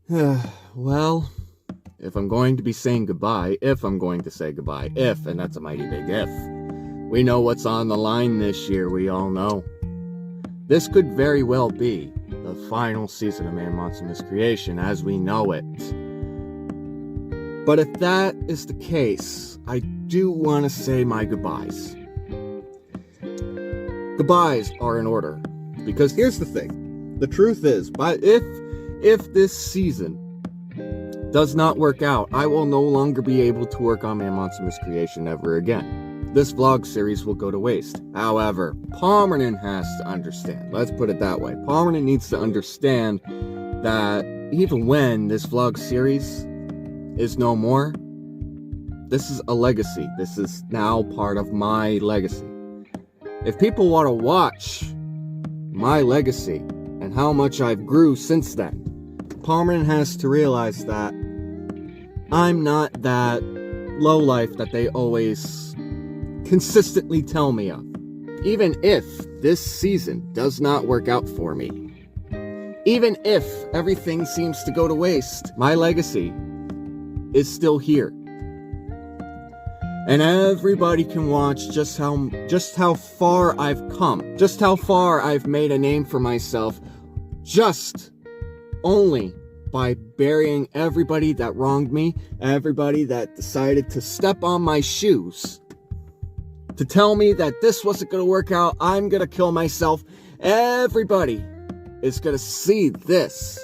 Well, if I'm going to be saying goodbye, and that's a mighty big if, we know what's on the line this year, we all know. This could very well be the final season of Man Monster Miscreation as we know it. But if that is the case, I do want to say my goodbyes. Goodbyes are in order. Because here's the thing. The truth is, but if this season does not work out, I will no longer be able to work on Man Monster Miscreation ever again. This vlog series will go to waste. However, Palmerton has to understand. Let's put it that way. Palmerton needs to understand that even when this vlog series is no more, this is a legacy. This is now part of my legacy. If people want to watch my legacy and how much I've grew since then, Palmerton has to realize that I'm not that lowlife that they always consistently tell me of. Even if this season does not work out for me, even if everything seems to go to waste, my legacy is still here. And everybody can watch just how far I've come, just how far I've made a name for myself, just only by burying everybody that wronged me, everybody that decided to step on my shoes, to tell me that this wasn't going to work out, I'm going to kill myself. Everybody is going to see this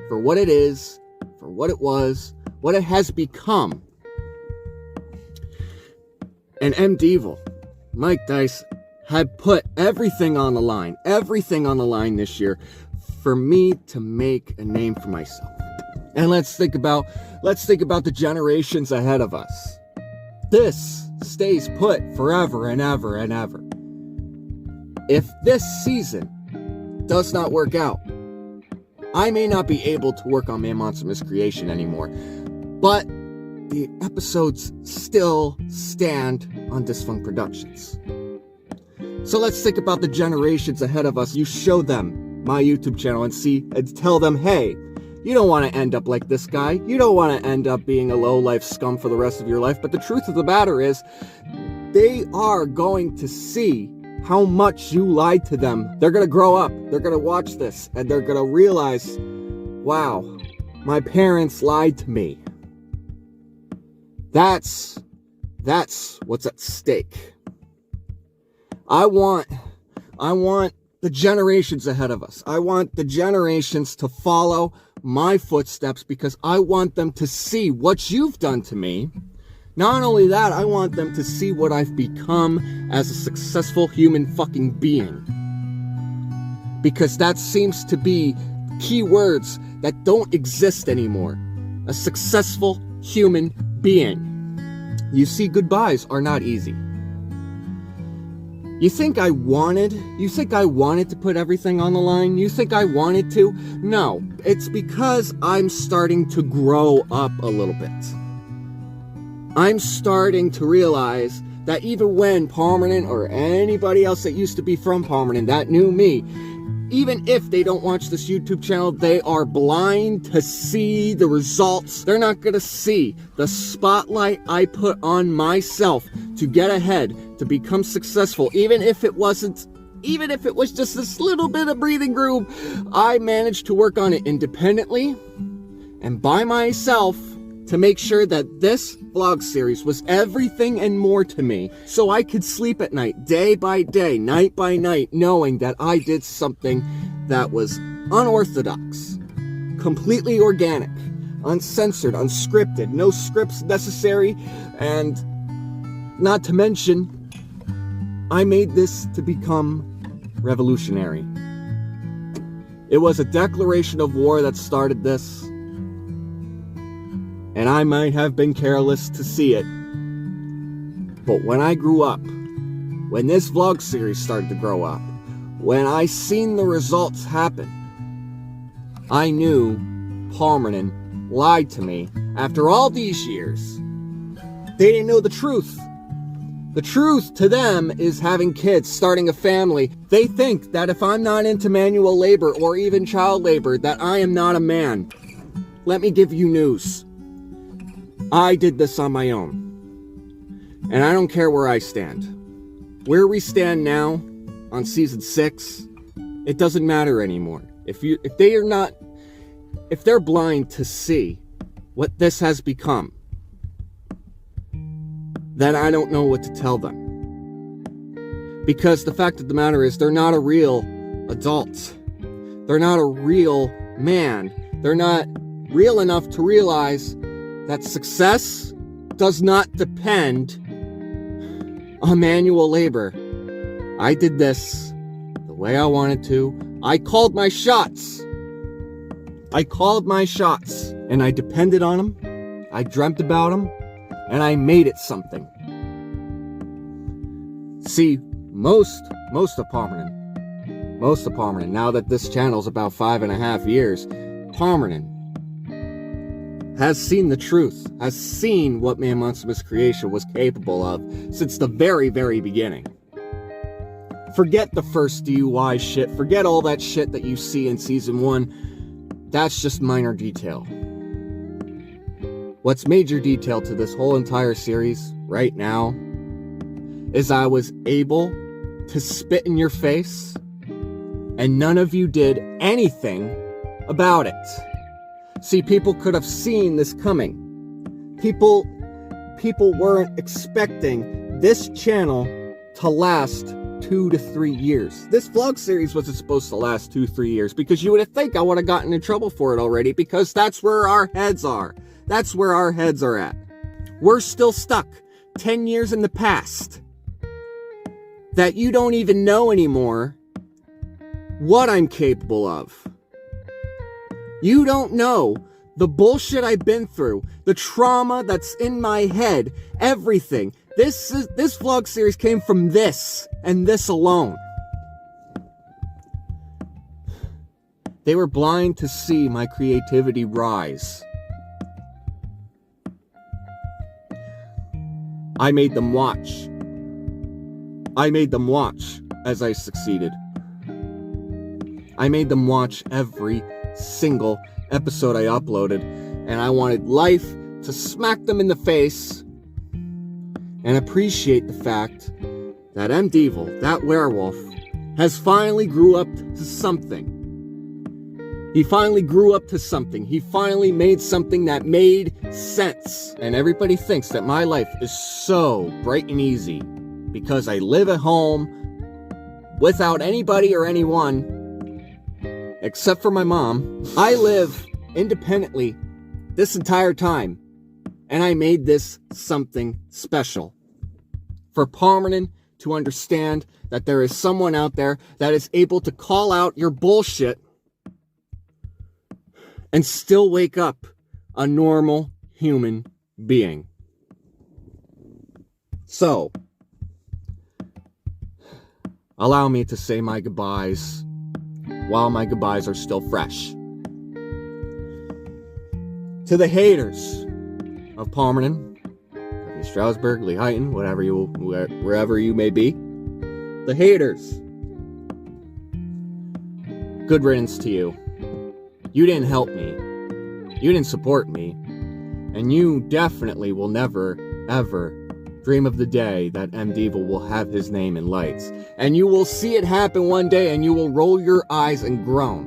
for what it is, for what it was, what it has become. And MDDEVIL, Mike Dice, had put everything on the line this year for me to make a name for myself. And let's think about the generations ahead of us. This stays put forever and ever and ever. If this season does not work out, I may not be able to work on Man Monster Miscreation anymore, but the episodes still stand on Dysfunct Productions. So let's think about the generations ahead of us. You show them my YouTube channel and tell them, hey, you don't want to end up like this guy. You don't want to end up being a low-life scum for the rest of your life. But the truth of the matter is, they are going to see how much you lied to them. They're going to grow up. They're going to watch this. And they're going to realize, wow, my parents lied to me. That's what's at stake. I want the generations ahead of us. I want the generations to follow my footsteps because I want them to see what you've done to me. Not only that, I want them to see what I've become as a successful human fucking being. Because that seems to be keywords that don't exist anymore. A successful human being. You see, goodbyes are not easy. You think I wanted to put everything on the line? You think I wanted to? No, it's because I'm starting to grow up a little bit. I'm starting to realize that even when Palmerton or anybody else that used to be from Palmerton that knew me, even if they don't watch this YouTube channel, they are blind to see the results. They're not going to see the spotlight I put on myself to get ahead, to become successful. Even if it was just this little bit of breathing room, I managed to work on it independently and by myself to make sure that this vlog series was everything and more to me, so I could sleep at night, day by day, night by night, knowing that I did something that was unorthodox, completely organic, uncensored, unscripted, no scripts necessary, and not to mention, I made this to become revolutionary. It was a declaration of war that started this. And I might have been careless to see it. But when I grew up, when this vlog series started to grow up, when I seen the results happen, I knew Palmerton lied to me after all these years. They didn't know the truth. The truth to them is having kids, starting a family. They think that if I'm not into manual labor or even child labor, that I am not a man. let me give you news. I did this on my own. And I don't care where I stand. Where we stand now on season 6, it doesn't matter anymore. If they're blind to see what this has become, then I don't know what to tell them. Because the fact of the matter is, they're not a real adult. They're not a real man. They're not real enough to realize that success does not depend on manual labor. I did this the way I wanted to. I called my shots. And I depended on them. I dreamt about them. And I made it something. See, most of Palmerton, now that this channel's about 5.5 years, Palmerton has seen the truth, has seen what Man Month's Miscreation was capable of since the very, very beginning. Forget the first DUI shit, forget all that shit that you see in season 1. That's just minor detail. What's major detail to this whole entire series right now is I was able to spit in your face and none of you did anything about it. See, people could have seen this coming. People weren't expecting this channel to last 2 to 3 years. This vlog series wasn't supposed to last 2-3 years because you would think I would have gotten in trouble for it already, because that's where our heads are. That's where our heads are at. We're still stuck 10 years in the past that you don't even know anymore what I'm capable of. You don't know the bullshit I've been through, the trauma that's in my head, everything. This vlog series came from this and this alone. They were blind to see my creativity rise. I made them watch. I made them watch as I succeeded. I made them watch every single episode I uploaded, and I wanted life to smack them in the face and appreciate the fact that MDDEVIL, that werewolf, has finally grew up to something. He finally grew up to something. He finally made something that made sense. And everybody thinks that my life is so bright and easy because I live at home without anybody or anyone except for my mom. I live independently this entire time, and I made this something special for Palmerton to understand that there is someone out there that is able to call out your bullshit and still wake up a normal human being. So, allow me to say my goodbyes while my goodbyes are still fresh. To the haters of Palmerton, Stroudsburg, Lehighton, wherever you may be, the haters, good riddance to you. You didn't help me, you didn't support me, and you definitely will never, ever dream of the day that MDDEVIL will have his name in lights. And you will see it happen one day, and you will roll your eyes and groan.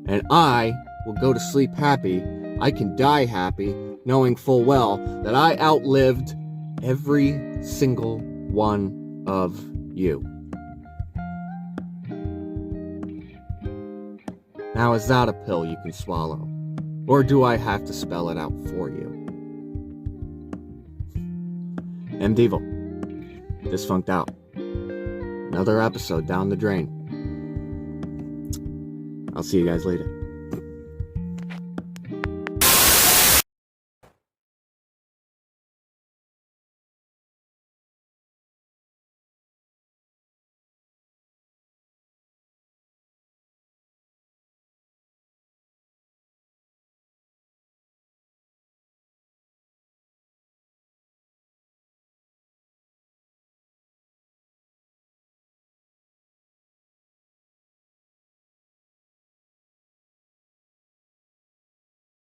And I will go to sleep happy. I can die happy, knowing full well that I outlived every single one of you. Now, is that a pill you can swallow? Or do I have to spell it out for you? MDDEVIL, Dysfunct out. Another episode down the drain. I'll see you guys later.